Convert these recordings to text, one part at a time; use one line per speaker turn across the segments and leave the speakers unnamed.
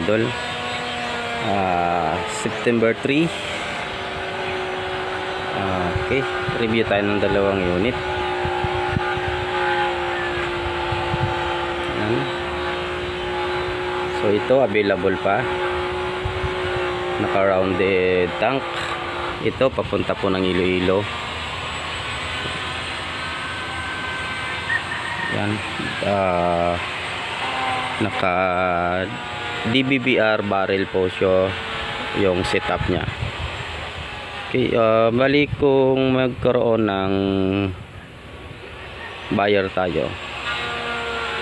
idol. September 3. Okay, review tayo ng dalawang unit. Ayan. So ito available pa, naka rounded tank. Ito papunta po ng Iloilo. Yan, naka DBBR barrel po siya yung setup nya. Okay, bali kung magkaroon ng buyer tayo,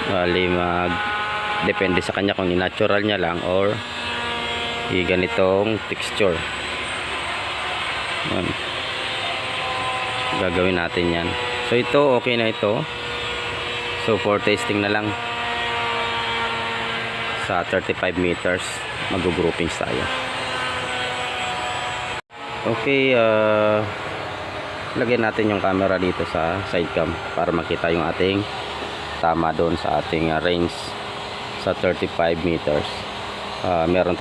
bali depende sa kanya kung i-natural nya lang or ganitong texture. Yan, gagawin natin yan. So ito okay na ito. So for testing na lang, sa 35 meters mag-groupings tayo. Okay, lagyan natin yung camera dito sa side cam para makita yung ating tama doon sa ating range sa 35 meters. Mayroon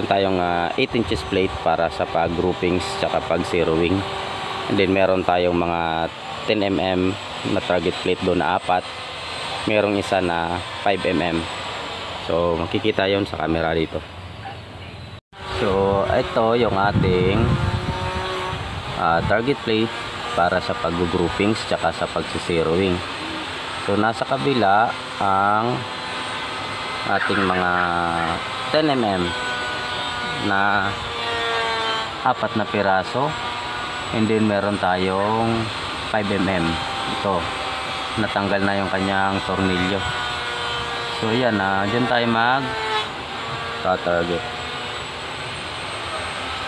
tayong 8 inches plate para sa pag-groupings tsaka pag-zeroing. And then meron tayong mga 10 mm na target plate doon na 4. Merong isa na 5 mm. So makikita yon sa camera dito. So ito yung ating target plate para sa pag-groupings tsaka sa pag-zeroing. So nasa kabila ang ating mga 10 mm na 4 na piraso, and then meron tayong 5 mm. Ito natanggal na yung kanyang tornilyo. So yan, dyan tayo target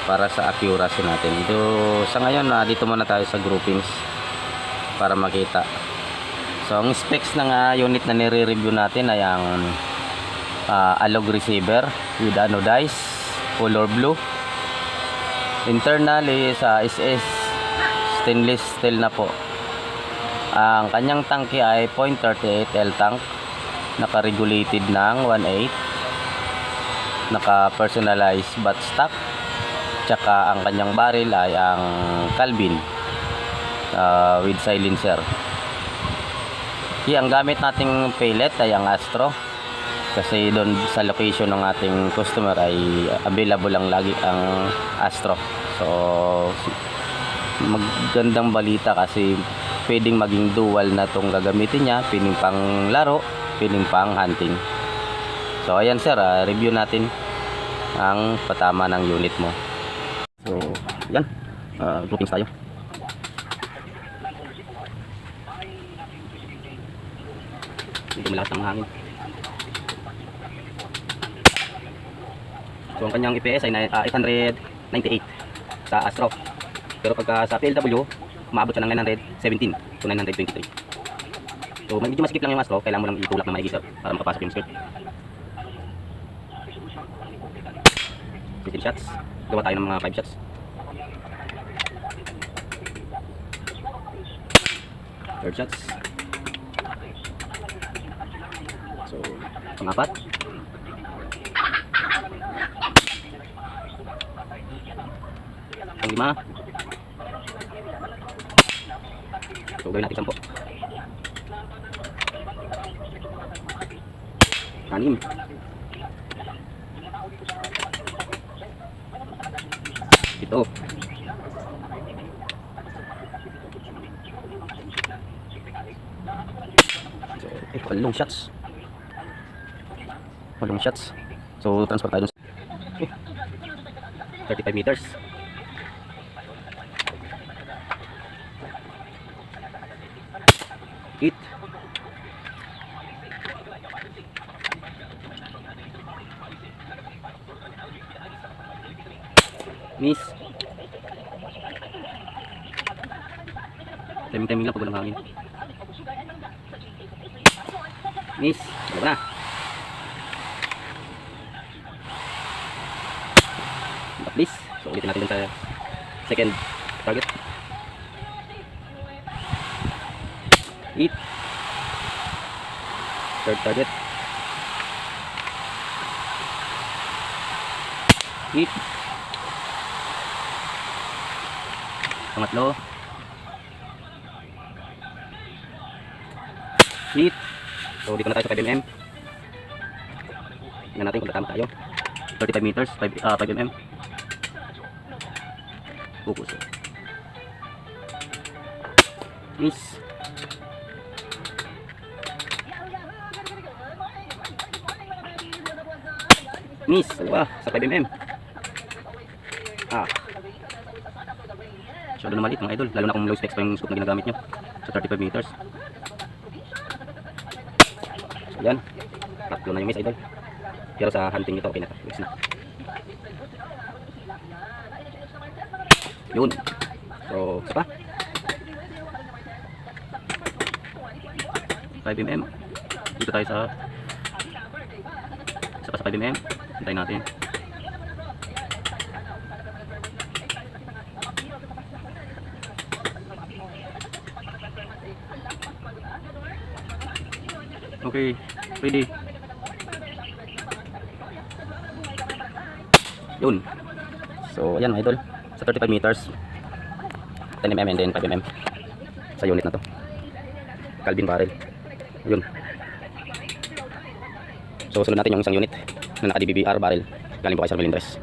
para sa accuracy natin. Ito sa ngayon, dito muna tayo sa groupings para makita. So ang specs ng unit na nire-review natin ay ang alog receiver with anodized color blue. Internal is SS stainless steel na po. Ang kanyang tangke ay 0.38 L tank, naka-regulated ng 1.8, naka-personalized butt stock, tsaka ang kanyang barrel ay ang Calvin with silencer. Ang gamit nating pellet ay ang Astro, kasi doon sa location ng ating customer ay available lang lagi ang Astro. So magandang balita kasi pwedeng maging dual na itong gagamitin niya, pwedeng pang laro, pwedeng pang hunting. So ayan sir, review natin ang patama ng unit mo. So yan, groupings tayo. Hindi malakas ang hangin. So ang kanyang EPS ay 898 sa Astro. Pero pagka sa PLW, maabot siya ng 917 to 923. So medyo masikip lang yung Astro, kailangan mo lang itulak ng maigi sir para makapasok yung skirt. 15 shots. Gawa tayo ng mga 5 shots. Third shots. So pang-4. Pang-5. So gawin natin 10. 6. Ito. So, walong shots. Walong shots. So transfer tayo dun. 35 meters. Hit. Miss. Timing lang pag walang hangin. Miss. Wala na. Please. So ulitin natin sa second target. Hit. Third target. Hit. Pangatlo. Hit. So dito na tayo sa 5mm. Tingnan natin kung tatama tayo. 35 meters, 5mm. Focus. Miss. Miss, wah, sa 5mm. Masyado na maliit mga idol, lalo na kung low specs pa yung scope na ginagamit nyo sa 35 meters. So yan, tatlo na yung miss idol. Pero sa hunting nito okay na, miss na. Yun. So, isa pa. 5mm. Dito tayo sa 5mm. Hintayin natin. Okay, ready. Yun. So, ayan mga idol. Sa 35 meters, 10mm and then 5mm. Sa unit na to. Calvin barrel. Yun. So, sunod natin yung isang unit na naka DBBR barrel. Galing po kay Sir Melindres.